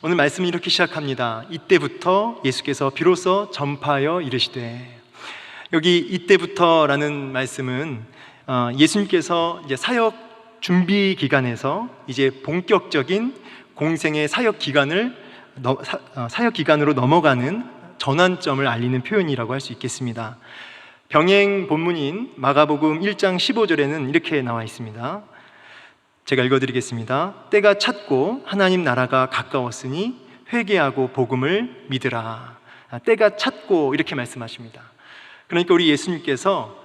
오늘 말씀은 이렇게 시작합니다. 이때부터 예수께서 비로소 전파하여 이르시되. 여기 이때부터라는 말씀은 예수님께서 이제 사역 준비 기간에서 이제 본격적인 공생의 사역 기간으로 넘어가는 전환점을 알리는 표현이라고 할 수 있겠습니다. 병행 본문인 마가복음 1장 15절에는 이렇게 나와 있습니다. 제가 읽어드리겠습니다. 때가 찼고 하나님 나라가 가까웠으니 회개하고 복음을 믿으라. 때가 찼고 이렇게 말씀하십니다. 그러니까 우리 예수님께서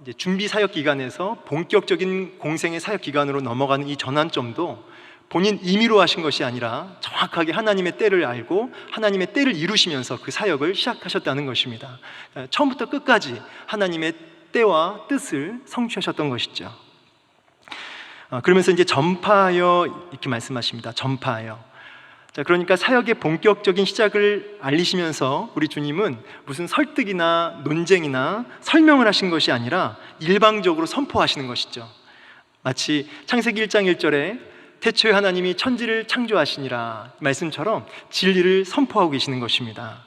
이제 준비 사역 기간에서 본격적인 공생의 사역 기간으로 넘어가는 이 전환점도 본인 임의로 하신 것이 아니라 정확하게 하나님의 때를 알고 하나님의 때를 이루시면서 그 사역을 시작하셨다는 것입니다. 처음부터 끝까지 하나님의 때와 뜻을 성취하셨던 것이죠. 그러면서 이제 전파하여 이렇게 말씀하십니다. 전파하여. 자, 그러니까 사역의 본격적인 시작을 알리시면서 우리 주님은 무슨 설득이나 논쟁이나 설명을 하신 것이 아니라 일방적으로 선포하시는 것이죠. 마치 창세기 1장 1절에 태초에 하나님이 천지를 창조하시니라 말씀처럼 진리를 선포하고 계시는 것입니다.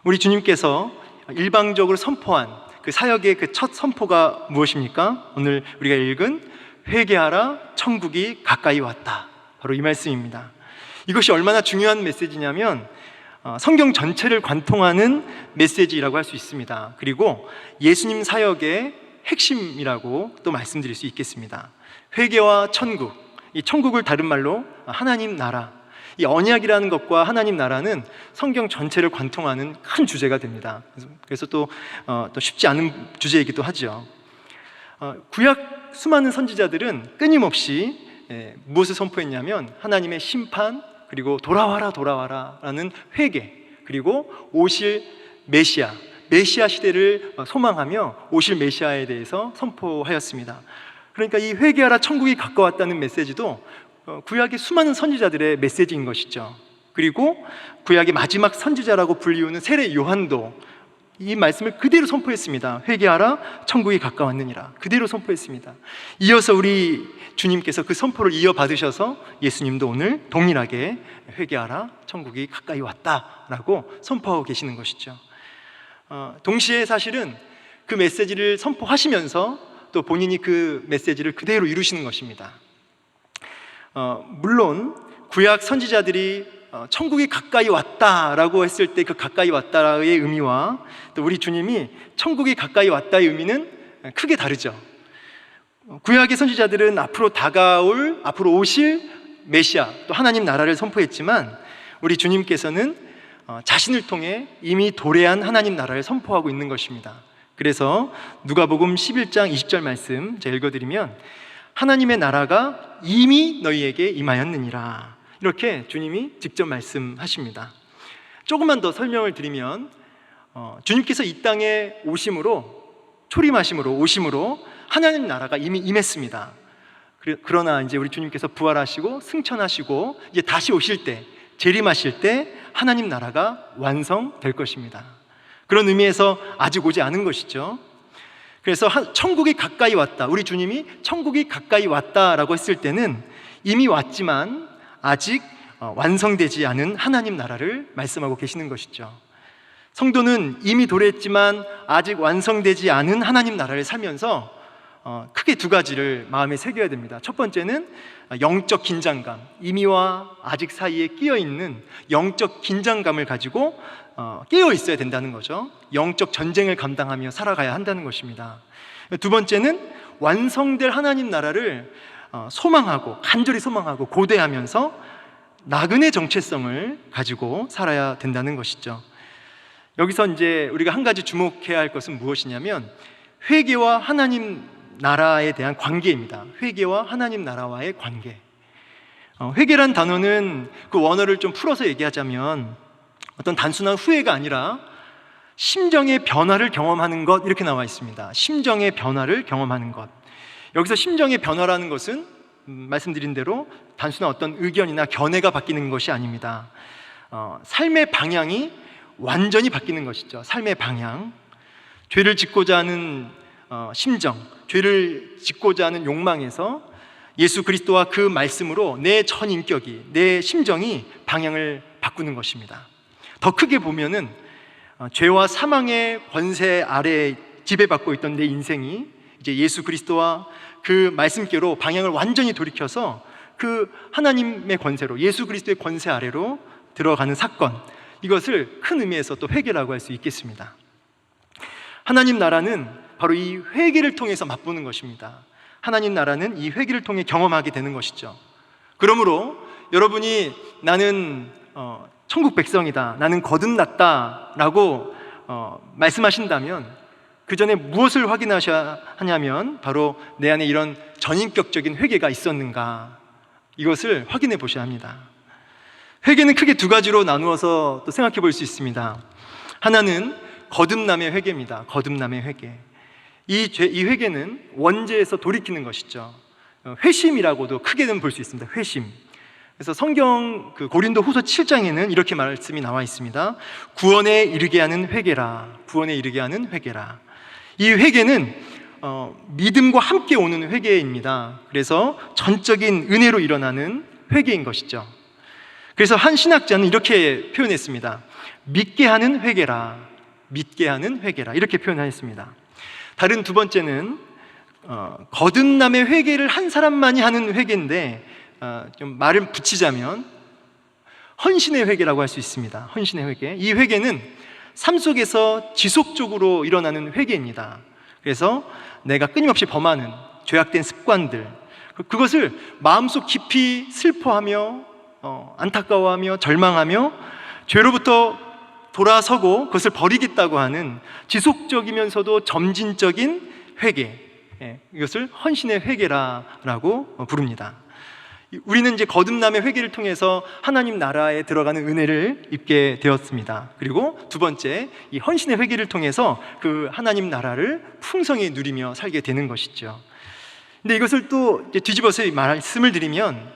우리 주님께서 일방적으로 선포한 그 사역의 그 첫 선포가 무엇입니까? 오늘 우리가 읽은 회개하라, 천국이 가까이 왔다. 바로 이 말씀입니다. 이것이 얼마나 중요한 메시지냐면 성경 전체를 관통하는 메시지라고 할 수 있습니다. 그리고 예수님 사역의 핵심이라고 또 말씀드릴 수 있겠습니다. 회개와 천국, 이 천국을 다른 말로 하나님 나라, 이 언약이라는 것과 하나님 나라는 성경 전체를 관통하는 큰 주제가 됩니다. 그래서 또 쉽지 않은 주제이기도 하죠. 구약 수많은 선지자들은 끊임없이 무엇을 선포했냐면 하나님의 심판, 그리고 돌아와라 돌아와라 라는 회개, 그리고 오실 메시아 시대를 소망하며 오실 메시아에 대해서 선포하였습니다. 그러니까 이 회개하라 천국이 가까웠다는 메시지도 구약의 수많은 선지자들의 메시지인 것이죠. 그리고 구약의 마지막 선지자라고 불리우는 세례 요한도 이 말씀을 그대로 선포했습니다. 회개하라 천국이 가까웠느니라 그대로 선포했습니다. 이어서 우리 주님께서 그 선포를 이어받으셔서 예수님도 오늘 동일하게 회개하라 천국이 가까이 왔다라고 선포하고 계시는 것이죠. 동시에 사실은 그 메시지를 선포하시면서 또 본인이 그 메시지를 그대로 이루시는 것입니다. 물론 구약 선지자들이 천국이 가까이 왔다라고 했을 때 그 가까이 왔다의 의미와 또 우리 주님이 천국이 가까이 왔다의 의미는 크게 다르죠. 구약의 선지자들은 앞으로 오실 메시아, 또 하나님 나라를 선포했지만 우리 주님께서는 자신을 통해 이미 도래한 하나님 나라를 선포하고 있는 것입니다. 그래서 누가복음 11장 20절 말씀 제가 읽어드리면 하나님의 나라가 이미 너희에게 임하였느니라 이렇게 주님이 직접 말씀하십니다. 조금만 더 설명을 드리면 주님께서 이 땅에 오심으로 하나님 나라가 이미 임했습니다. 그러나 이제 우리 주님께서 부활하시고 승천하시고 이제 다시 오실 때, 재림하실 때 하나님 나라가 완성될 것입니다. 그런 의미에서 아직 오지 않은 것이죠. 그래서 천국이 가까이 왔다, 우리 주님이 천국이 가까이 왔다라고 했을 때는 이미 왔지만 아직 완성되지 않은 하나님 나라를 말씀하고 계시는 것이죠. 성도는 이미 도래했지만 아직 완성되지 않은 하나님 나라를 살면서 크게 두 가지를 마음에 새겨야 됩니다. 첫 번째는 영적 긴장감, 이미와 아직 사이에 끼어있는 영적 긴장감을 가지고 깨어 있어야 된다는 거죠. 영적 전쟁을 감당하며 살아가야 한다는 것입니다. 두 번째는 완성될 하나님 나라를 간절히 소망하고 고대하면서 나그네 정체성을 가지고 살아야 된다는 것이죠. 여기서 이제 우리가 한 가지 주목해야 할 것은 무엇이냐면 회개와 하나님 나라에 대한 관계입니다. 회개와 하나님 나라와의 관계. 회개란 단어는 그 원어를 좀 풀어서 얘기하자면 어떤 단순한 후회가 아니라 심정의 변화를 경험하는 것, 이렇게 나와 있습니다. 심정의 변화를 경험하는 것. 여기서 심정의 변화라는 것은 말씀드린 대로 단순한 어떤 의견이나 견해가 바뀌는 것이 아닙니다. 삶의 방향이 완전히 바뀌는 것이죠. 삶의 방향. 죄를 짓고자 하는 심정, 죄를 짓고자 하는 욕망에서 예수 그리스도와 그 말씀으로 내 전인격이, 내 심정이 방향을 바꾸는 것입니다. 더 크게 보면은 죄와 사망의 권세 아래 지배받고 있던 내 인생이 이제 예수 그리스도와 그 말씀께로 방향을 완전히 돌이켜서 그 하나님의 권세로, 예수 그리스도의 권세 아래로 들어가는 사건, 이것을 큰 의미에서 또 회개라고 할 수 있겠습니다. 하나님 나라는 바로 이 회개를 통해서 맛보는 것입니다. 하나님 나라는 이 회개를 통해 경험하게 되는 것이죠. 그러므로 여러분이 나는 천국 백성이다, 나는 거듭났다 라고 말씀하신다면 그 전에 무엇을 확인하셔야 하냐면 바로 내 안에 이런 전인격적인 회개가 있었는가, 이것을 확인해 보셔야 합니다. 회개는 크게 두 가지로 나누어서 또 생각해 볼 수 있습니다. 하나는 거듭남의 회개입니다. 거듭남의 회개. 이 회개는 원죄에서 돌이키는 것이죠. 회심이라고도 크게는 볼 수 있습니다. 회심. 그래서 성경 고린도 후서 7장에는 이렇게 말씀이 나와 있습니다. 구원에 이르게 하는 회개라. 구원에 이르게 하는 회개라. 이 회개는 믿음과 함께 오는 회개입니다. 그래서 전적인 은혜로 일어나는 회개인 것이죠. 그래서 한 신학자는 이렇게 표현했습니다. 믿게 하는 회개라. 믿게 하는 회개라. 이렇게 표현하였습니다. 다른 두 번째는 거듭남의 회개를 한 사람만이 하는 회개인데 좀 말을 붙이자면 헌신의 회개라고 할 수 있습니다. 헌신의 회개. 이 회개는 삶 속에서 지속적으로 일어나는 회개입니다. 그래서 내가 끊임없이 범하는 죄악된 습관들, 그것을 마음속 깊이 슬퍼하며 안타까워하며 절망하며 죄로부터 돌아서고 그것을 버리겠다고 하는 지속적이면서도 점진적인 회개, 이것을 헌신의 회개라고 부릅니다. 우리는 이제 거듭남의 회개를 통해서 하나님 나라에 들어가는 은혜를 입게 되었습니다. 그리고 두 번째, 이 헌신의 회개를 통해서 그 하나님 나라를 풍성히 누리며 살게 되는 것이죠. 근데 이것을 또 뒤집어서 말씀을 드리면,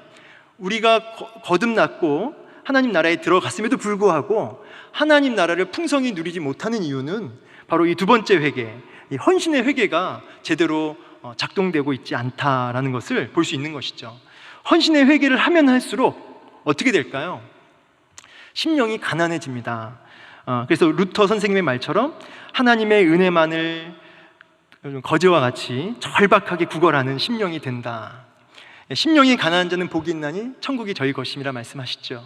우리가 거듭났고 하나님 나라에 들어갔음에도 불구하고 하나님 나라를 풍성히 누리지 못하는 이유는 바로 이 두 번째 회개, 이 헌신의 회개가 제대로 작동되고 있지 않다라는 것을 볼 수 있는 것이죠. 헌신의 회개를 하면 할수록 어떻게 될까요? 심령이 가난해집니다. 그래서 루터 선생님의 말처럼 하나님의 은혜만을 거제와 같이 절박하게 구걸하는 심령이 된다. 심령이 가난한 자는 복이 있나니 천국이 저희 것임이라 말씀하시죠.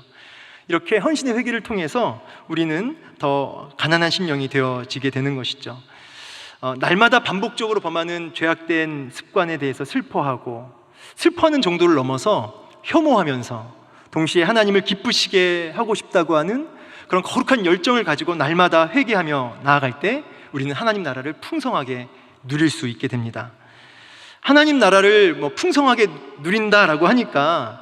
이렇게 헌신의 회개를 통해서 우리는 더 가난한 심령이 되어지게 되는 것이죠. 날마다 반복적으로 범하는 죄악된 습관에 대해서 슬퍼하는 정도를 넘어서 혐오하면서 동시에 하나님을 기쁘시게 하고 싶다고 하는 그런 거룩한 열정을 가지고 날마다 회개하며 나아갈 때 우리는 하나님 나라를 풍성하게 누릴 수 있게 됩니다. 하나님 나라를 풍성하게 누린다라고 하니까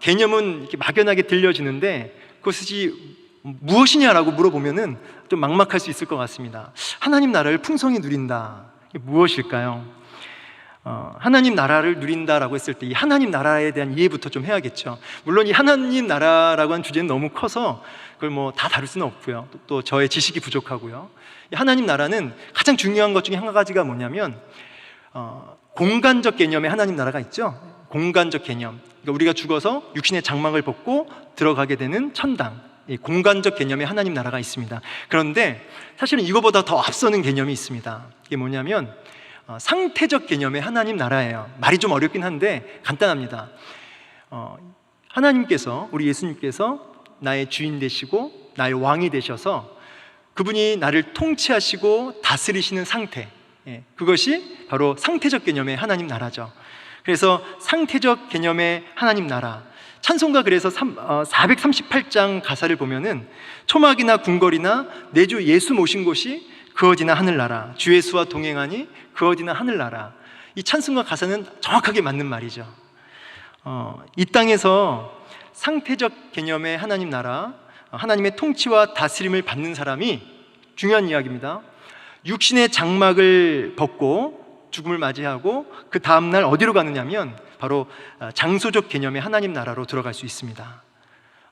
개념은 이렇게 막연하게 들려지는데 그것이 무엇이냐라고 물어보면은 좀 막막할 수 있을 것 같습니다. 하나님 나라를 풍성히 누린다, 이게 무엇일까요? 하나님 나라를 누린다라고 했을 때 이 하나님 나라에 대한 이해부터 좀 해야겠죠. 물론 이 하나님 나라라고 하는 주제는 너무 커서 그걸 다 다룰 수는 없고요. 또 저의 지식이 부족하고요. 이 하나님 나라는 가장 중요한 것 중에 한 가지가 뭐냐면 공간적 개념의 하나님 나라가 있죠. 공간적 개념, 그러니까 우리가 죽어서 육신의 장막을 벗고 들어가게 되는 천당, 이 공간적 개념의 하나님 나라가 있습니다. 그런데 사실은 이거보다 더 앞서는 개념이 있습니다. 이게 뭐냐면 상태적 개념의 하나님 나라예요. 말이 좀 어렵긴 한데 간단합니다. 하나님께서, 우리 예수님께서 나의 주인 되시고 나의 왕이 되셔서 그분이 나를 통치하시고 다스리시는 상태, 그것이 바로 상태적 개념의 하나님 나라죠. 그래서 상태적 개념의 하나님 나라, 찬송가 그래서 438장 가사를 보면은 초막이나 궁궐이나 내 주 예수 모신 곳이 그 어디나 하늘나라, 주 예수와 동행하니 그 어디나 하늘나라. 이 찬송가 가사는 정확하게 맞는 말이죠. 이 땅에서 상태적 개념의 하나님 나라, 하나님의 통치와 다스림을 받는 사람이, 중요한 이야기입니다, 육신의 장막을 벗고 죽음을 맞이하고 그 다음날 어디로 가느냐면 바로 장소적 개념의 하나님 나라로 들어갈 수 있습니다.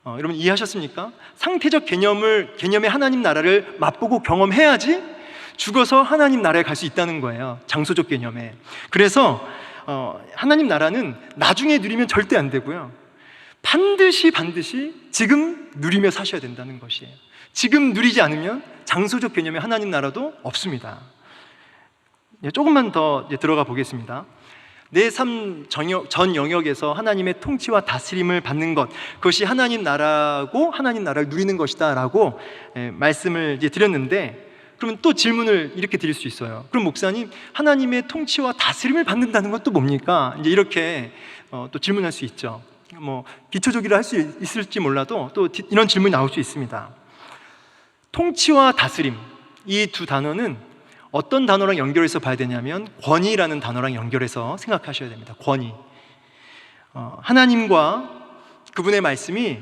여러분 이해하셨습니까? 상태적 개념의 하나님 나라를 맛보고 경험해야지 죽어서 하나님 나라에 갈 수 있다는 거예요. 장소적 개념에. 그래서 하나님 나라는 나중에 누리면 절대 안 되고요, 반드시 지금 누리며 사셔야 된다는 것이에요. 지금 누리지 않으면 장소적 개념의 하나님 나라도 없습니다. 조금만 더 들어가 보겠습니다. 내 삶 전 영역에서 하나님의 통치와 다스림을 받는 것, 그것이 하나님 나라고 하나님 나라를 누리는 것이다 라고 말씀을 드렸는데, 그러면 또 질문을 이렇게 드릴 수 있어요. 그럼 목사님, 하나님의 통치와 다스림을 받는다는 건 또 뭡니까? 이렇게 또 질문할 수 있죠. 기초적이라 할 수 있을지 몰라도 또 이런 질문이 나올 수 있습니다. 통치와 다스림, 이 두 단어는 어떤 단어랑 연결해서 봐야 되냐면 권위라는 단어랑 연결해서 생각하셔야 됩니다. 권위. 하나님과 그분의 말씀이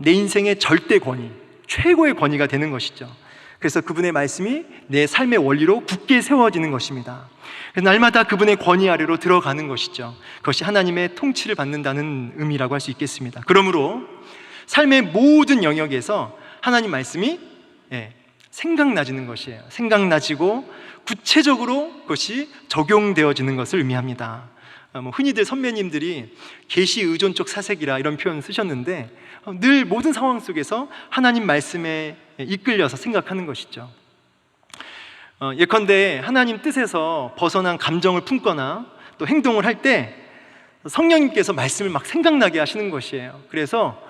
내 인생의 절대 권위, 최고의 권위가 되는 것이죠. 그래서 그분의 말씀이 내 삶의 원리로 굳게 세워지는 것입니다. 그래서 날마다 그분의 권위 아래로 들어가는 것이죠. 그것이 하나님의 통치를 받는다는 의미라고 할 수 있겠습니다. 그러므로 삶의 모든 영역에서 하나님 말씀이 생각나지는 것이에요. 생각나지고 구체적으로 그것이 적용되어지는 것을 의미합니다. 흔히들 선배님들이 계시 의존적 사색이라 이런 표현 쓰셨는데, 늘 모든 상황 속에서 하나님 말씀에 이끌려서 생각하는 것이죠. 예컨대 하나님 뜻에서 벗어난 감정을 품거나 또 행동을 할 때 성령님께서 말씀을 막 생각나게 하시는 것이에요. 그래서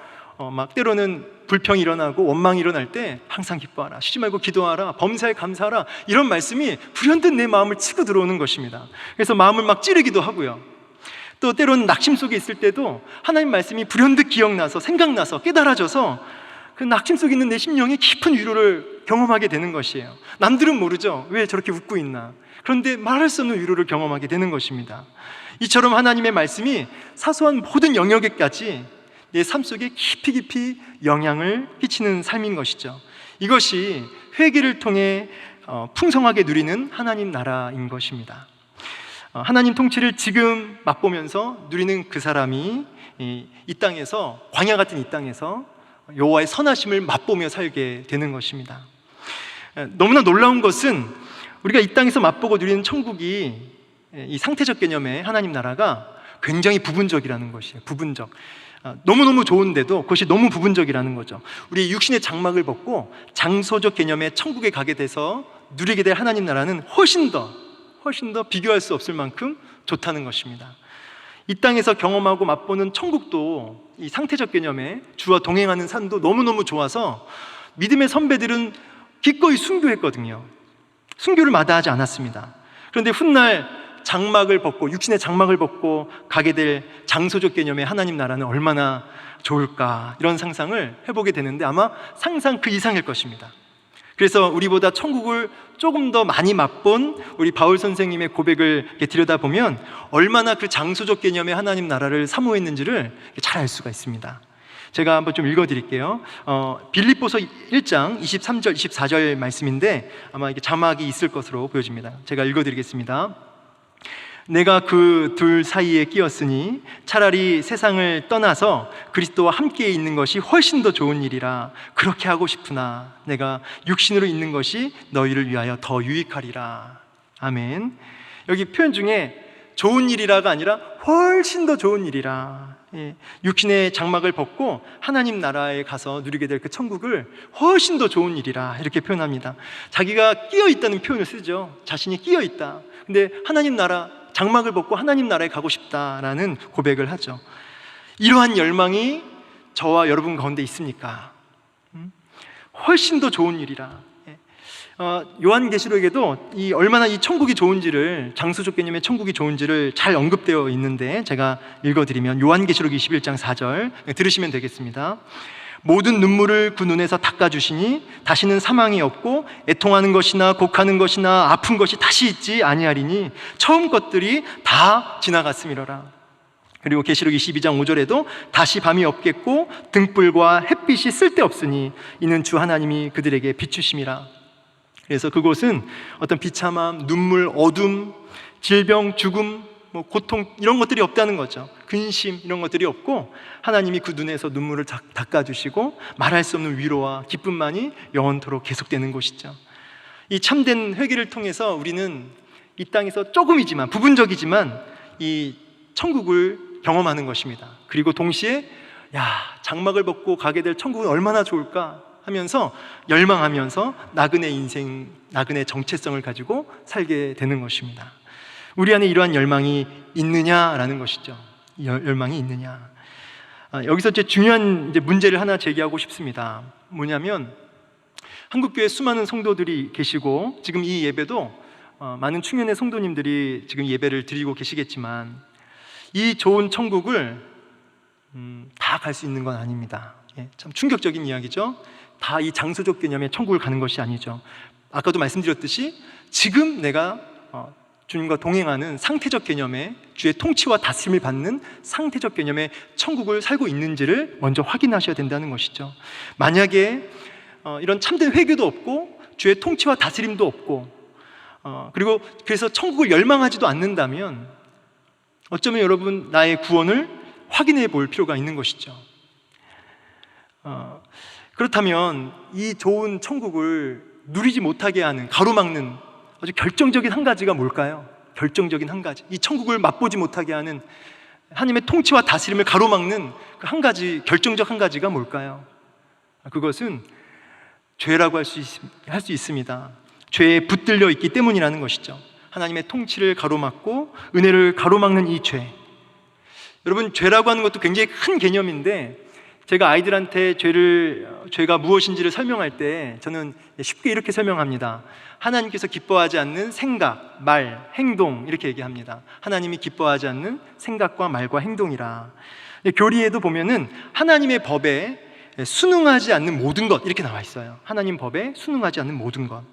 막 때로는 불평이 일어나고 원망이 일어날 때 항상 기뻐하라, 쉬지 말고 기도하라, 범사에 감사하라, 이런 말씀이 불현듯 내 마음을 치고 들어오는 것입니다. 그래서 마음을 막 찌르기도 하고요. 또 때로는 낙심 속에 있을 때도 하나님 말씀이 불현듯 기억나서 생각나서 깨달아져서 그 낙심 속에 있는 내 심령이 깊은 위로를 경험하게 되는 것이에요. 남들은 모르죠. 왜 저렇게 웃고 있나. 그런데 말할 수 없는 위로를 경험하게 되는 것입니다. 이처럼 하나님의 말씀이 사소한 모든 영역에까지 내 삶 속에 깊이 영향을 끼치는 삶인 것이죠. 이것이 회개를 통해 풍성하게 누리는 하나님 나라인 것입니다. 하나님 통치를 지금 맛보면서 누리는 그 사람이 이 땅에서, 광야 같은 이 땅에서 여호와의 선하심을 맛보며 살게 되는 것입니다. 너무나 놀라운 것은 우리가 이 땅에서 맛보고 누리는 천국이, 이 상태적 개념의 하나님 나라가 굉장히 부분적이라는 것이에요. 부분적. 너무너무 좋은데도 그것이 너무 부분적이라는 거죠. 우리 육신의 장막을 벗고 장소적 개념의 천국에 가게 돼서 누리게 될 하나님 나라는 훨씬 더 비교할 수 없을 만큼 좋다는 것입니다. 이 땅에서 경험하고 맛보는 천국도 이 상태적 개념의 주와 동행하는 삶도 너무너무 좋아서 믿음의 선배들은 기꺼이 순교했거든요. 순교를 마다하지 않았습니다. 그런데 훗날 장막을 벗고, 육신의 장막을 벗고 가게 될 장소적 개념의 하나님 나라는 얼마나 좋을까, 이런 상상을 해보게 되는데 아마 상상 그 이상일 것입니다. 그래서 우리보다 천국을 조금 더 많이 맛본 우리 바울 선생님의 고백을 들여다보면 얼마나 그 장소적 개념의 하나님 나라를 사모했는지를 잘 알 수가 있습니다. 제가 한번 좀 읽어드릴게요. 빌립보서 1장 23절 24절 말씀인데 아마 이게 자막이 있을 것으로 보여집니다. 제가 읽어드리겠습니다. 내가 그 둘 사이에 끼었으니 차라리 세상을 떠나서 그리스도와 함께 있는 것이 훨씬 더 좋은 일이라. 그렇게 하고 싶으나 내가 육신으로 있는 것이 너희를 위하여 더 유익하리라. 아멘. 여기 표현 중에 좋은 일이라가 아니라 훨씬 더 좋은 일이라. 육신의 장막을 벗고 하나님 나라에 가서 누리게 될 그 천국을 훨씬 더 좋은 일이라, 이렇게 표현합니다. 자기가 끼어 있다는 표현을 쓰죠. 자신이 끼어 있다. 근데 하나님 나라, 장막을 벗고 하나님 나라에 가고 싶다라는 고백을 하죠. 이러한 열망이 저와 여러분 가운데 있습니까? 훨씬 더 좋은 일이라. 요한계시록에도 얼마나 이 천국이 좋은지를, 장소적 개념의 천국이 좋은지를 잘 언급되어 있는데 제가 읽어드리면 요한계시록 21장 4절 들으시면 되겠습니다. 모든 눈물을 그 눈에서 닦아주시니 다시는 사망이 없고 애통하는 것이나 곡하는 것이나 아픈 것이 다시 있지 아니하리니 처음 것들이 다 지나갔음이로라. 그리고 계시록 22장 5절에도 다시 밤이 없겠고 등불과 햇빛이 쓸데없으니 이는 주 하나님이 그들에게 비추심이라. 그래서 그곳은 어떤 비참함, 눈물, 어둠, 질병, 죽음, 고통, 이런 것들이 없다는 거죠. 근심, 이런 것들이 없고 하나님이 그 눈에서 눈물을 닦아주시고 말할 수 없는 위로와 기쁨만이 영원토록 계속되는 곳이죠. 이 참된 회개를 통해서 우리는 이 땅에서 조금이지만, 부분적이지만 이 천국을 경험하는 것입니다. 그리고 동시에 장막을 벗고 가게 될 천국은 얼마나 좋을까 하면서 열망하면서 나그네 인생, 나그네 정체성을 가지고 살게 되는 것입니다. 우리 안에 이러한 열망이 있느냐라는 것이죠. 열망이 있느냐. 여기서 중요한 문제를 하나 제기하고 싶습니다. 뭐냐면 한국교회 수많은 성도들이 계시고 지금 이 예배도 많은 충현의 성도님들이 지금 예배를 드리고 계시겠지만 이 좋은 천국을 다 갈 수 있는 건 아닙니다. 참 충격적인 이야기죠. 다 이 장소적 개념의 천국을 가는 것이 아니죠. 아까도 말씀드렸듯이 지금 내가 주님과 동행하는 상태적 개념의 주의 통치와 다스림을 받는 상태적 개념의 천국을 살고 있는지를 먼저 확인하셔야 된다는 것이죠. 만약에 이런 참된 회개도 없고 주의 통치와 다스림도 없고 그리고 그래서 천국을 열망하지도 않는다면 어쩌면 여러분 나의 구원을 확인해 볼 필요가 있는 것이죠. 그렇다면 이 좋은 천국을 누리지 못하게 하는, 가로막는 아주 결정적인 한 가지가 뭘까요? 결정적인 한 가지, 이 천국을 맛보지 못하게 하는 하나님의 통치와 다스림을 가로막는 그 한 가지, 결정적 한 가지가 뭘까요? 그것은 죄라고 할 수 있습니다. 죄에 붙들려 있기 때문이라는 것이죠. 하나님의 통치를 가로막고 은혜를 가로막는 이 죄. 여러분, 죄라고 하는 것도 굉장히 큰 개념인데 제가 아이들한테 죄가 무엇인지를 설명할 때 저는 쉽게 이렇게 설명합니다. 하나님께서 기뻐하지 않는 생각, 말, 행동, 이렇게 얘기합니다. 하나님이 기뻐하지 않는 생각과 말과 행동이라. 교리에도 보면은 하나님의 법에 순응하지 않는 모든 것, 이렇게 나와 있어요. 하나님 법에 순응하지 않는 모든 것.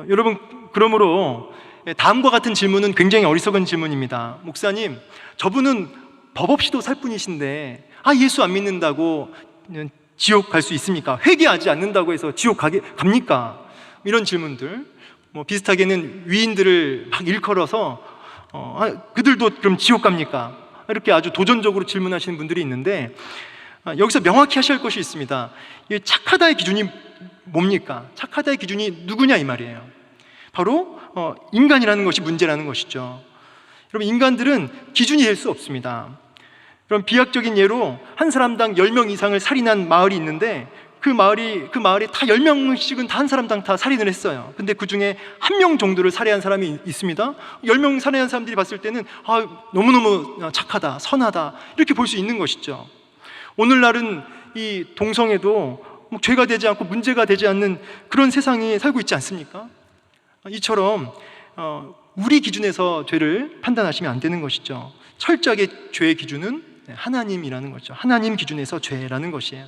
여러분, 그러므로 다음과 같은 질문은 굉장히 어리석은 질문입니다. 목사님, 저분은 법 없이도 살 뿐이신데 예수 안 믿는다고 지옥 갈 수 있습니까? 회개하지 않는다고 해서 지옥 갑니까? 이런 질문들. 비슷하게는 위인들을 막 일컬어서 그들도 그럼 지옥 갑니까? 이렇게 아주 도전적으로 질문하시는 분들이 있는데 여기서 명확히 하셔야 할 것이 있습니다. 착하다의 기준이 뭡니까? 착하다의 기준이 누구냐 이 말이에요. 바로 인간이라는 것이 문제라는 것이죠. 여러분, 인간들은 기준이 될 수 없습니다. 그럼 비약적인 예로 한 사람당 10명 이상을 살인한 마을이 있는데 그 마을에 다 10명씩은 다 한 사람당 다 살인을 했어요. 근데 그 중에 1명 정도를 살해한 사람이 있습니다. 10명 살해한 사람들이 봤을 때는 너무너무 착하다, 선하다, 이렇게 볼 수 있는 것이죠. 오늘날은 이 동성애도 죄가 되지 않고 문제가 되지 않는 그런 세상에 살고 있지 않습니까? 이처럼 우리 기준에서 죄를 판단하시면 안 되는 것이죠. 철저하게 죄의 기준은 하나님이라는 거죠. 하나님 기준에서 죄라는 것이에요.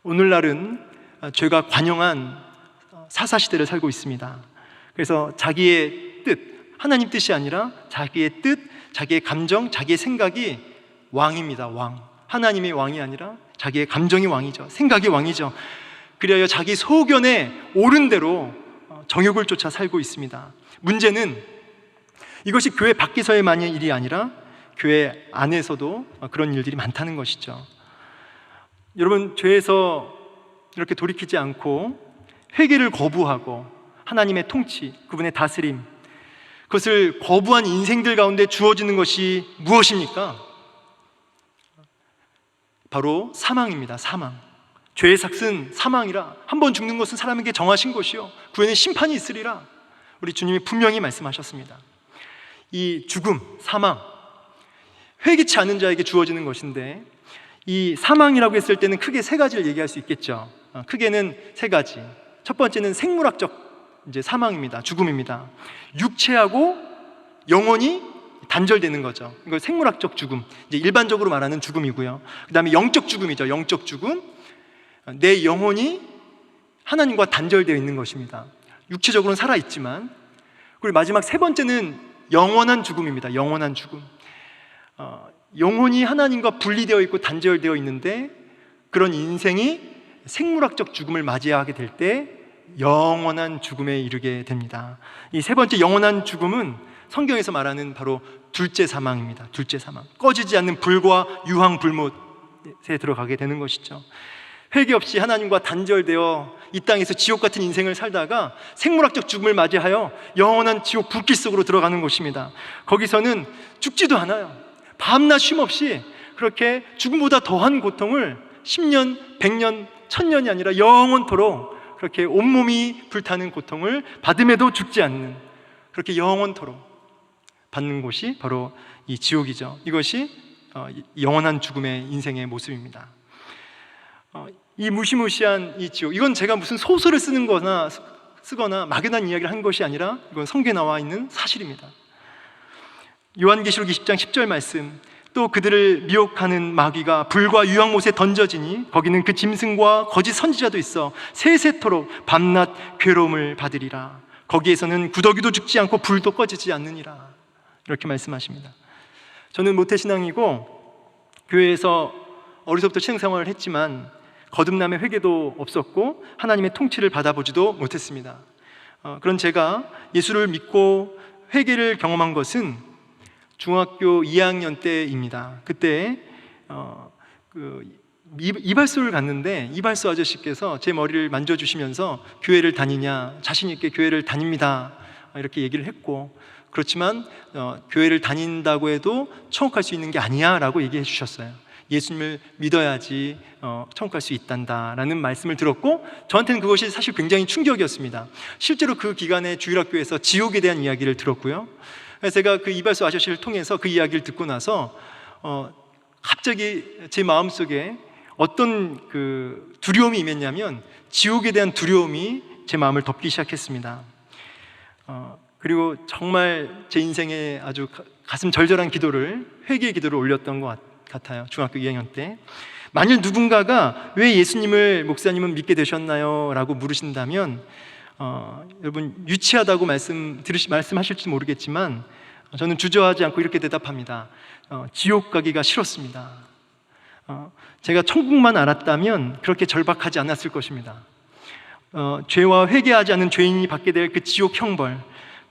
오늘날은 죄가 관영한 사사시대를 살고 있습니다. 그래서 자기의 뜻, 하나님 뜻이 아니라 자기의 뜻, 자기의 감정, 자기의 생각이 왕입니다. 왕. 하나님이 왕이 아니라 자기의 감정이 왕이죠. 생각이 왕이죠. 그리하여 자기 소견에 옳은 대로 정욕을 쫓아 살고 있습니다. 문제는 이것이 교회 밖에서의만의 일이 아니라 교회 안에서도 그런 일들이 많다는 것이죠. 여러분, 죄에서 이렇게 돌이키지 않고 회개를 거부하고 하나님의 통치, 그분의 다스림, 그것을 거부한 인생들 가운데 주어지는 것이 무엇입니까? 바로 사망입니다. 사망. 죄의 삭은 사망이라. 한 번 죽는 것은 사람에게 정하신 것이요 그 후에는 심판이 있으리라. 우리 주님이 분명히 말씀하셨습니다. 이 죽음, 사망, 회개치 않은 자에게 주어지는 것인데 이 사망이라고 했을 때는 크게 세 가지를 얘기할 수 있겠죠. 크게는 세 가지. 첫 번째는 생물학적 사망입니다. 죽음입니다. 육체하고 영혼이 단절되는 거죠. 이걸 생물학적 죽음, 일반적으로 말하는 죽음이고요. 그 다음에 영적 죽음이죠. 영적 죽음. 내 영혼이 하나님과 단절되어 있는 것입니다. 육체적으로는 살아있지만. 그리고 마지막 세 번째는 영원한 죽음입니다. 영원한 죽음. 영혼이 하나님과 분리되어 있고 단절되어 있는데 그런 인생이 생물학적 죽음을 맞이하게 될 때 영원한 죽음에 이르게 됩니다. 이 세 번째 영원한 죽음은 성경에서 말하는 바로 둘째 사망입니다. 둘째 사망. 꺼지지 않는 불과 유황불못에 들어가게 되는 것이죠. 회개 없이 하나님과 단절되어 이 땅에서 지옥 같은 인생을 살다가 생물학적 죽음을 맞이하여 영원한 지옥 불길 속으로 들어가는 곳입니다. 거기서는 죽지도 않아요. 밤낮 쉼 없이 그렇게 죽음보다 더한 고통을 10년, 100년, 1000년이 아니라 영원토록 그렇게 온몸이 불타는 고통을 받음에도 죽지 않는, 그렇게 영원토록 받는 곳이 바로 이 지옥이죠. 이것이 영원한 죽음의 인생의 모습입니다. 이 무시무시한 이 지옥, 이건 제가 무슨 소설을 쓰거나 막연한 이야기를 한 것이 아니라 이건 성경에 나와 있는 사실입니다. 요한계시록 20장 10절 말씀, 또 그들을 미혹하는 마귀가 불과 유황못에 던져지니 거기는 그 짐승과 거짓 선지자도 있어 세세토록 밤낮 괴로움을 받으리라. 거기에서는 구더기도 죽지 않고 불도 꺼지지 않느니라. 이렇게 말씀하십니다. 저는 모태신앙이고 교회에서 어려서부터 신앙생활을 했지만 거듭남의 회개도 없었고 하나님의 통치를 받아보지도 못했습니다. 그런 제가 예수를 믿고 회개를 경험한 것은 중학교 2학년 때입니다. 그때 이발소를 갔는데 이발소 아저씨께서 제 머리를 만져주시면서 교회를 다니냐, 자신 있게 교회를 다닙니다, 이렇게 얘기를 했고, 그렇지만 교회를 다닌다고 해도 천국 갈 수 있는 게 아니야 라고 얘기해 주셨어요. 예수님을 믿어야지 천국 갈 수 있단다라는 말씀을 들었고, 저한테는 그것이 사실 굉장히 충격이었습니다. 실제로 그 기간에 주일학교에서 지옥에 대한 이야기를 들었고요. 그래서 제가 그 이발소 아저씨를 통해서 그 이야기를 듣고 나서 갑자기 제 마음속에 어떤 그 두려움이 임했냐면 지옥에 대한 두려움이 제 마음을 덮기 시작했습니다. 그리고 정말 제 인생에 아주 가슴 절절한 기도를, 회개의 기도를 올렸던 것 같아요. 중학교 2학년 때. 만일 누군가가 왜 예수님을 목사님은 믿게 되셨나요? 라고 물으신다면 여러분 유치하다고 말씀하실지 모르겠지만 저는 주저하지 않고 이렇게 대답합니다. 지옥 가기가 싫었습니다. 제가 천국만 알았다면 그렇게 절박하지 않았을 것입니다. 죄와 회개하지 않은 죄인이 받게 될 그 지옥 형벌,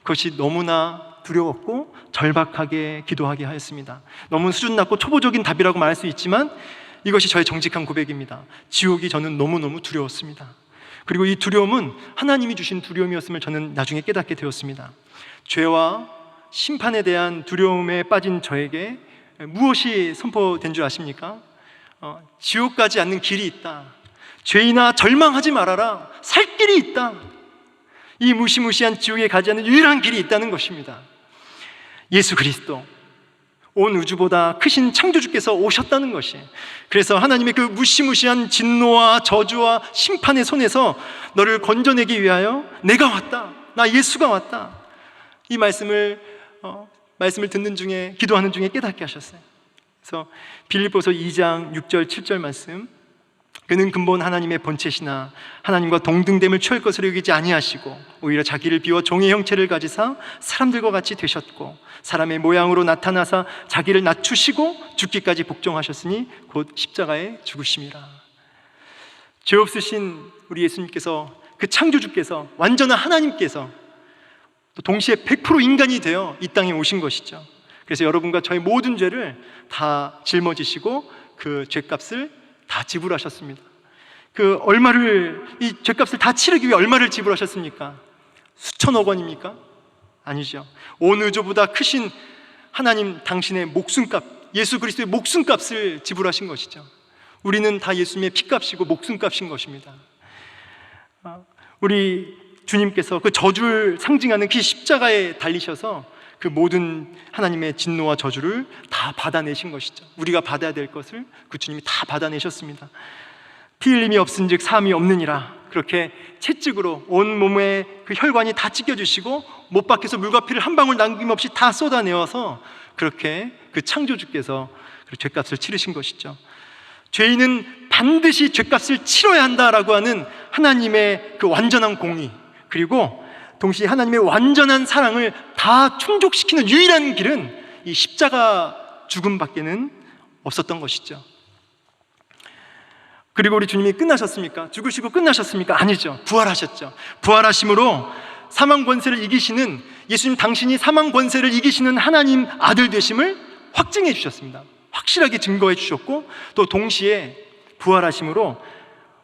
그것이 너무나 두려웠고 절박하게 기도하게 하였습니다. 너무 수준 낮고 초보적인 답이라고 말할 수 있지만 이것이 저의 정직한 고백입니다. 지옥이 저는 너무너무 두려웠습니다. 그리고 이 두려움은 하나님이 주신 두려움이었음을 저는 나중에 깨닫게 되었습니다. 죄와 심판에 대한 두려움에 빠진 저에게 무엇이 선포된 줄 아십니까? 지옥 가지 않는 길이 있다. 죄인아 절망하지 말아라. 살 길이 있다. 이 무시무시한 지옥에 가지 않는 유일한 길이 있다는 것입니다. 예수 그리스도, 온 우주보다 크신 창조주께서 오셨다는 것이, 그래서 하나님의 그 무시무시한 진노와 저주와 심판의 손에서 너를 건져내기 위하여 내가 왔다, 나 예수가 왔다, 이 말씀을 듣는 중에, 기도하는 중에 깨닫게 하셨어요. 그래서 빌립보서 2장 6절 7절 말씀, 그는 근본 하나님의 본체시나 하나님과 동등됨을 취할 것으로 여기지 아니하시고 오히려 자기를 비워 종의 형체를 가지사 사람들과 같이 되셨고 사람의 모양으로 나타나사 자기를 낮추시고 죽기까지 복종하셨으니 곧 십자가에 죽으심이라. 죄 없으신 우리 예수님께서, 그 창조주께서, 완전한 하나님께서 또 동시에 100% 인간이 되어 이 땅에 오신 것이죠. 그래서 여러분과 저의 모든 죄를 다 짊어지시고 그 죄값을 다 지불하셨습니다. 그 얼마를, 이 죄값을 다 치르기 위해 얼마를 지불하셨습니까? 수천억 원입니까? 아니죠. 온 우주보다 크신 하나님 당신의 목숨값, 예수 그리스도의 목숨값을 지불하신 것이죠. 우리는 다 예수님의 피값이고 목숨값인 것입니다. 우리 주님께서 그 저주를 상징하는 그 십자가에 달리셔서 그 모든 하나님의 진노와 저주를 다 받아내신 것이죠. 우리가 받아야 될 것을 그 주님이 다 받아내셨습니다. 피 흘림이 없은즉 사함이 없느니라. 그렇게 채찍으로 온 몸에 그 혈관이 다 찢겨주시고 못 박혀서 물과 피를 한 방울 남김없이 다 쏟아내어서 그렇게 그 창조주께서 그 죄값을 치르신 것이죠. 죄인은 반드시 죄값을 치러야 한다라고 하는 하나님의 그 완전한 공의, 그리고 동시에 하나님의 완전한 사랑을 다 충족시키는 유일한 길은 이 십자가 죽음밖에는 없었던 것이죠. 그리고 우리 주님이 끝나셨습니까? 죽으시고 끝나셨습니까? 아니죠. 부활하셨죠. 부활하심으로 사망 권세를 이기시는, 예수님 당신이 사망 권세를 이기시는 하나님 아들 되심을 확증해 주셨습니다. 확실하게 증거해 주셨고, 또 동시에 부활하심으로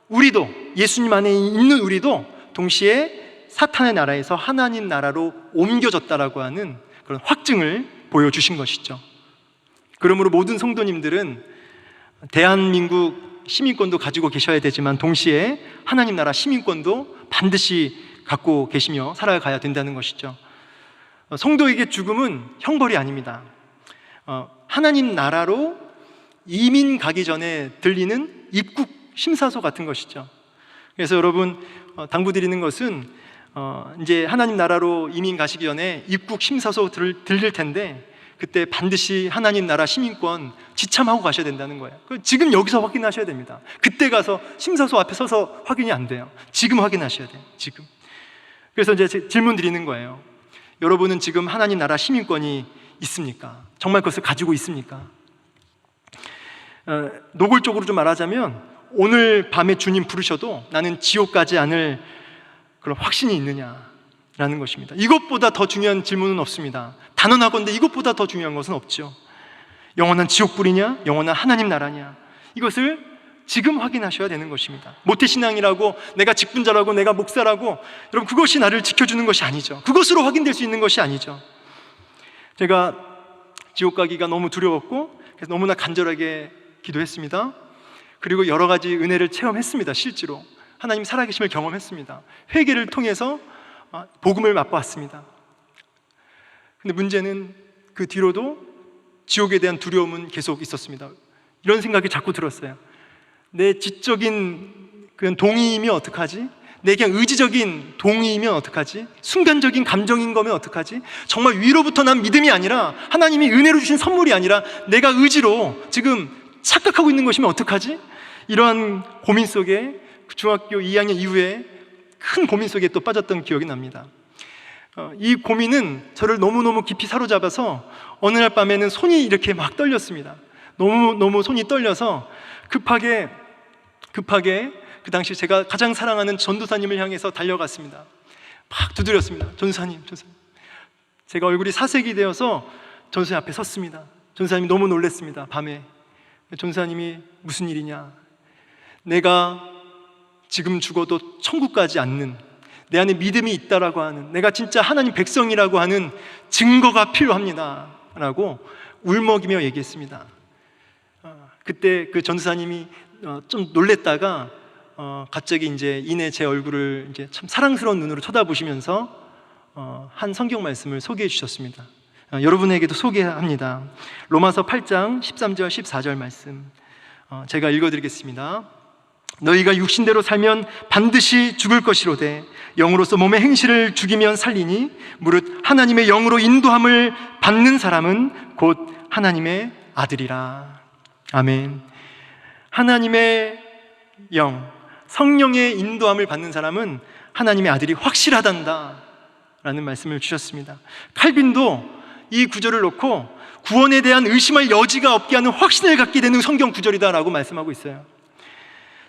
우리도, 예수님 안에 있는 우리도 동시에 사탄의 나라에서 하나님 나라로 옮겨졌다라고 하는 그런 확증을 보여주신 것이죠. 그러므로 모든 성도님들은 대한민국 시민권도 가지고 계셔야 되지만 동시에 하나님 나라 시민권도 반드시 갖고 계시며 살아가야 된다는 것이죠. 성도에게 죽음은 형벌이 아닙니다. 하나님 나라로 이민 가기 전에 들리는 입국 심사소 같은 것이죠. 그래서 여러분 당부드리는 것은 이제 하나님 나라로 이민 가시기 전에 입국 심사소 들릴 텐데 그때 반드시 하나님 나라 시민권 지참하고 가셔야 된다는 거예요. 지금 여기서 확인하셔야 됩니다. 그때 가서 심사소 앞에 서서 확인이 안 돼요. 지금 확인하셔야 돼요. 지금. 그래서 이제 질문 드리는 거예요. 여러분은 지금 하나님 나라 시민권이 있습니까? 정말 그것을 가지고 있습니까? 노골적으로 좀 말하자면 오늘 밤에 주님 부르셔도 나는 지옥 가지 않을 그런 확신이 있느냐라는 것입니다. 이것보다 더 중요한 질문은 없습니다. 단언하건대 이것보다 더 중요한 것은 없죠. 영원한 지옥불이냐 영원한 하나님 나라냐, 이것을 지금 확인하셔야 되는 것입니다. 모태신앙이라고 내가 직분자라고 내가 목사라고 여러분 그것이 나를 지켜주는 것이 아니죠. 그것으로 확인될 수 있는 것이 아니죠. 제가 지옥 가기가 너무 두려웠고 그래서 너무나 간절하게 기도했습니다. 그리고 여러 가지 은혜를 체험했습니다. 실제로 하나님 살아계심을 경험했습니다. 회개를 통해서 복음을 맛보았습니다. 근데 문제는 그 뒤로도 지옥에 대한 두려움은 계속 있었습니다. 이런 생각이 자꾸 들었어요. 내 지적인 그런 동의이면 어떡하지? 내 그냥 의지적인 동의이면 어떡하지? 순간적인 감정인 거면 어떡하지? 정말 위로부터 난 믿음이 아니라 하나님이 은혜로 주신 선물이 아니라 내가 의지로 지금 착각하고 있는 것이면 어떡하지? 이러한 고민 속에 중학교 2학년 이후에 큰 고민 속에 또 빠졌던 기억이 납니다. 이 고민은 저를 너무너무 깊이 사로잡아서 어느 날 밤에는 손이 이렇게 막 떨렸습니다. 너무 손이 떨려서 급하게 그 당시 제가 가장 사랑하는 전도사님을 향해서 달려갔습니다. 막 두드렸습니다. 전도사님. 제가 얼굴이 사색이 되어서 전도사님 앞에 섰습니다. 전도사님이 너무 놀랐습니다. 밤에. 전도사님이 무슨 일이냐, 내가 지금 죽어도 천국 가지 않는, 내 안에 믿음이 있다라고 하는, 내가 진짜 하나님 백성이라고 하는 증거가 필요합니다 라고 울먹이며 얘기했습니다. 그때 그 전도사님이 좀 놀랬다가 갑자기 이제 이내 제 얼굴을 이제 참 사랑스러운 눈으로 쳐다보시면서 한 성경 말씀을 소개해 주셨습니다. 여러분에게도 소개합니다. 로마서 8장 13절 14절 말씀 제가 읽어드리겠습니다. 너희가 육신대로 살면 반드시 죽을 것이로되 영으로서 몸의 행실을 죽이면 살리니 무릇 하나님의 영으로 인도함을 받는 사람은 곧 하나님의 아들이라. 아멘. 하나님의 영, 성령의 인도함을 받는 사람은 하나님의 아들이 확실하단다 라는 말씀을 주셨습니다. 칼빈도 이 구절을 놓고 구원에 대한 의심할 여지가 없게 하는 확신을 갖게 되는 성경 구절이다라고 말씀하고 있어요.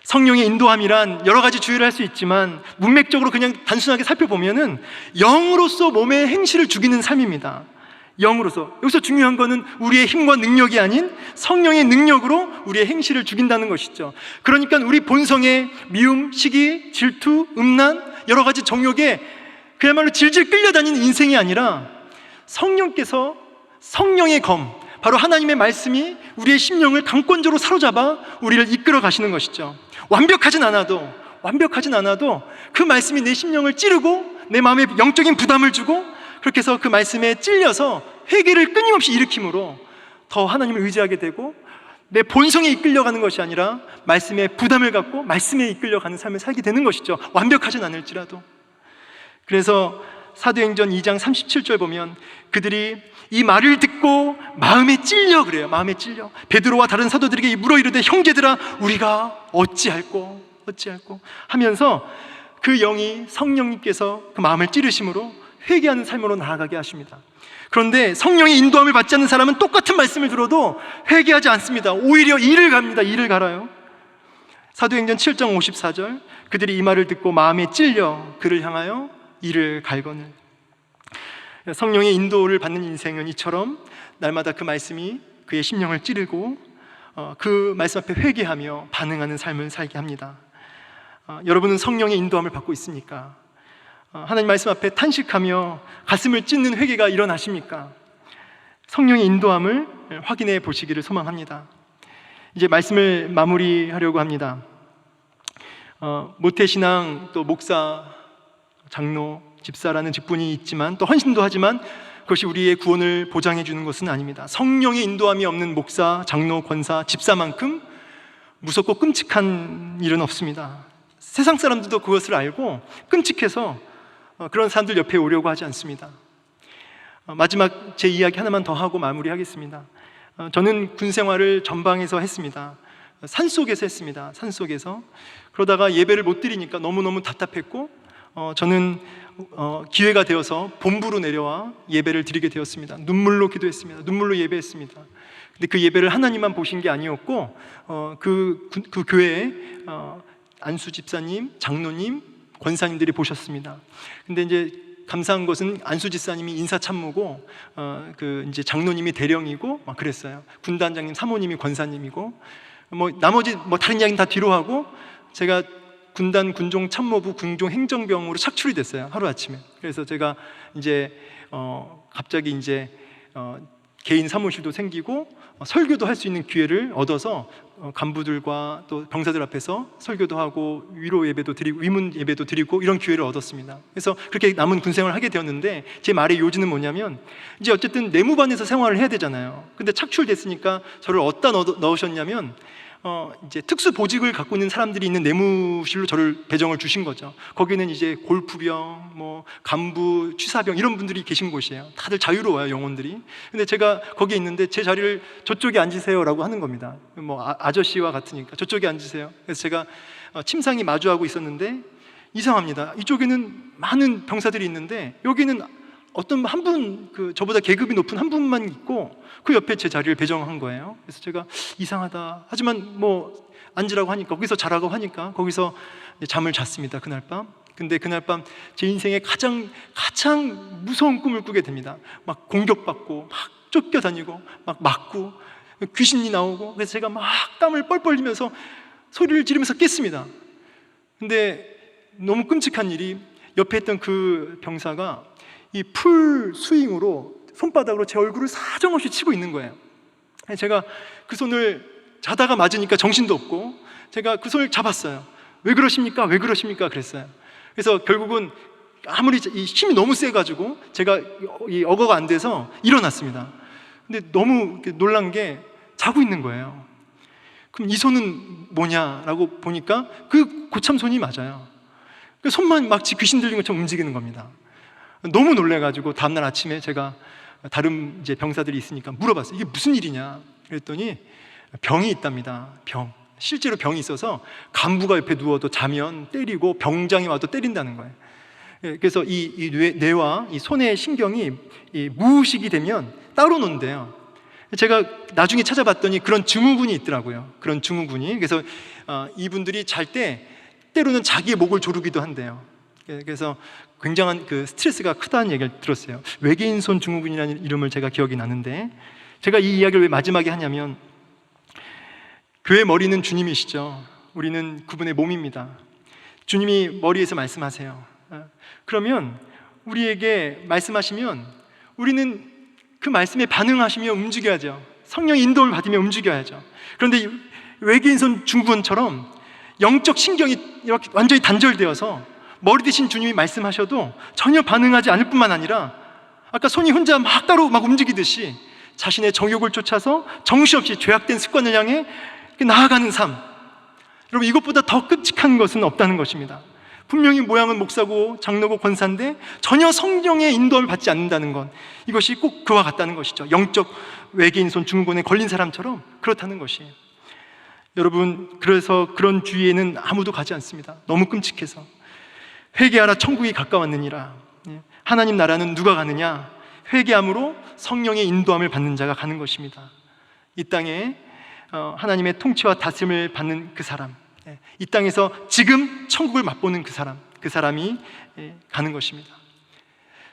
성령의 인도함이란 여러 가지 주의를 할 수 있지만 문맥적으로 그냥 단순하게 살펴보면은 영으로서 몸의 행실을 죽이는 삶입니다. 영으로서. 여기서 중요한 거는 우리의 힘과 능력이 아닌 성령의 능력으로 우리의 행실을 죽인다는 것이죠. 그러니까 우리 본성의 미움, 시기, 질투, 음란, 여러 가지 정욕에 그야말로 질질 끌려다니는 인생이 아니라 성령께서 나의 검, 바로 하나님의 말씀이 우리의 심령을 강권적으로 사로잡아 우리를 이끌어 가시는 것이죠. 완벽하진 않아도 그 말씀이 내 심령을 찌르고 내 마음에 영적인 부담을 주고 그렇게 해서 그 말씀에 찔려서 회개를 끊임없이 일으킴으로 더 하나님을 의지하게 되고 내 본성에 이끌려가는 것이 아니라 말씀에 부담을 갖고 말씀에 이끌려가는 삶을 살게 되는 것이죠. 완벽하진 않을지라도. 그래서 사도행전 2장 37절 보면 그들이 이 말을 듣고 마음에 찔려 그래요. 마음에 찔려 베드로와 다른 사도들에게 물어 이르되 형제들아 우리가 어찌할꼬 하면서 그 영이 성령님께서 그 마음을 찌르심으로 회개하는 삶으로 나아가게 하십니다. 그런데 성령의 인도함을 받지 않는 사람은 똑같은 말씀을 들어도 회개하지 않습니다. 오히려 이를 갑니다. 이를 갈아요. 사도행전 7장 54절 그들이 이 말을 듣고 마음에 찔려 그를 향하여 이를 갈거늘. 성령의 인도를 받는 인생은 이처럼 날마다 그 말씀이 그의 심령을 찌르고 그 말씀 앞에 회개하며 반응하는 삶을 살게 합니다. 여러분은 성령의 인도함을 받고 있습니까? 하나님 말씀 앞에 탄식하며 가슴을 찢는 회개가 일어나십니까? 성령의 인도함을 확인해 보시기를 소망합니다. 이제 말씀을 마무리하려고 합니다. 모태신앙, 또 목사, 장로, 집사라는 직분이 있지만 또 헌신도 하지만 그것이 우리의 구원을 보장해 주는 것은 아닙니다. 성령의 인도함이 없는 목사, 장로, 권사, 집사만큼 무섭고 끔찍한 일은 없습니다. 세상 사람들도 그것을 알고 끔찍해서 그런 사람들 옆에 오려고 하지 않습니다. 마지막 제 이야기 하나만 더 하고 마무리하겠습니다. 저는 군 생활을 전방에서 했습니다. 산속에서 했습니다. 산속에서. 그러다가 예배를 못 드리니까 너무너무 답답했고 저는 기회가 되어서 본부로 내려와 예배를 드리게 되었습니다. 눈물로 기도했습니다. 눈물로 예배했습니다. 근데 그 예배를 하나님만 보신 게 아니었고 그 교회에 안수 집사님, 장로님, 권사님들이 보셨습니다. 근데 이제 감사한 것은 안수 집사님이 인사참모고 이제 장로님이 대령이고 막 그랬어요. 군단장님, 사모님이 권사님이고 나머지 다른 이야기는 다 뒤로 하고 제가 군단 군종 참모부 군종 행정병으로 착출이 됐어요. 하루 아침에. 그래서 제가 이제 갑자기 이제 개인 사무실도 생기고 설교도 할 수 있는 기회를 얻어서 간부들과 또 병사들 앞에서 설교도 하고 위로 예배도 드리고 위문 예배도 드리고 이런 기회를 얻었습니다. 그래서 그렇게 남은 군 생활을 하게 되었는데 제 말의 요지는 뭐냐면 이제 어쨌든 내무반에서 생활을 해야 되잖아요. 근데 착출됐으니까 저를 어디다 넣으셨냐면 이제 특수 보직을 갖고 있는 사람들이 있는 내무실로 저를 배정을 주신 거죠. 거기는 이제 골프병, 간부, 취사병 이런 분들이 계신 곳이에요. 다들 자유로워요, 영혼들이. 근데 제가 거기에 있는데 제 자리를 저쪽에 앉으세요라고 하는 겁니다. 아저씨와 같으니까 저쪽에 앉으세요. 그래서 제가 침상이 마주하고 있었는데 이상합니다. 이쪽에는 많은 병사들이 있는데 여기는 어떤 한 분, 저보다 계급이 높은 한 분만 있고 그 옆에 제 자리를 배정한 거예요. 그래서 제가 이상하다. 하지만 앉으라고 하니까 거기서 자라고 하니까 거기서 잠을 잤습니다. 그날 밤. 근데 그날 밤 제 인생에 가장 무서운 꿈을 꾸게 됩니다. 막 공격받고 막 쫓겨다니고 막 맞고 귀신이 나오고 그래서 제가 막 땀을 뻘뻘 흘리면서 소리를 지르면서 깼습니다. 근데 너무 끔찍한 일이 옆에 있던 그 병사가 이 풀 스윙으로 손바닥으로 제 얼굴을 사정없이 치고 있는 거예요. 제가 그 손을 자다가 맞으니까 정신도 없고 제가 그 손을 잡았어요. 왜 그러십니까? 왜 그러십니까? 그랬어요. 그래서 결국은 아무리 이 힘이 너무 세가지고 제가 이 어거가 안 돼서 일어났습니다. 근데 너무 놀란 게 자고 있는 거예요. 그럼 이 손은 뭐냐라고 보니까 그 고참 손이 맞아요. 그 손만 마치 귀신 들린 것처럼 움직이는 겁니다. 너무 놀래가지고 다음날 아침에 제가 다른 이제 병사들이 있으니까 물어봤어요. 이게 무슨 일이냐? 그랬더니 병이 있답니다. 실제로 병이 있어서 간부가 옆에 누워도 자면 때리고 병장이 와도 때린다는 거예요. 그래서 이 뇌와 이 손의 신경이 무의식이 되면 따로 논대요. 제가 나중에 찾아봤더니 그런 증후군이 있더라고요. 그런 증후군이. 그래서 이분들이 잘 때 때로는 자기의 목을 조르기도 한대요. 그래서 굉장한 스트레스가 크다는 얘기를 들었어요. 외계인손 증후군이라는 이름을 제가 기억이 나는데 제가 이 이야기를 왜 마지막에 하냐면 교회 머리는 주님이시죠. 우리는 그분의 몸입니다. 주님이 머리에서 말씀하세요. 그러면 우리에게 말씀하시면 우리는 그 말씀에 반응하시며 움직여야죠. 성령의 인도를 받으며 움직여야죠. 그런데 외계인손 증후군처럼 영적 신경이 이렇게 완전히 단절되어서 머리 대신 주님이 말씀하셔도 전혀 반응하지 않을 뿐만 아니라 아까 손이 혼자 막 따로 막 움직이듯이 자신의 정욕을 쫓아서 정신없이 죄악된 습관을 향해 나아가는 삶. 여러분, 이것보다 더 끔찍한 것은 없다는 것입니다. 분명히 모양은 목사고 장로고 권사인데 전혀 성령의 인도를 받지 않는다는 것, 이것이 꼭 그와 같다는 것이죠. 영적 외계인손 증후군에 걸린 사람처럼 그렇다는 것이에요. 여러분, 그래서 그런 주위에는 아무도 가지 않습니다. 너무 끔찍해서. 회개하라, 천국이 가까웠느니라. 하나님 나라는 누가 가느냐? 회개함으로 성령의 인도함을 받는 자가 가는 것입니다. 이 땅에 하나님의 통치와 다스림을 받는 그 사람, 이 땅에서 지금 천국을 맛보는 그 사람이 가는 것입니다.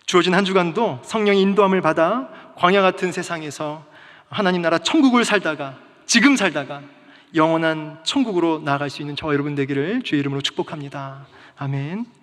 주어진 한 주간도 성령의 인도함을 받아 광야 같은 세상에서 하나님 나라 천국을 살다가, 지금 살다가 영원한 천국으로 나아갈 수 있는 저와 여러분 되기를 주의 이름으로 축복합니다. 아멘.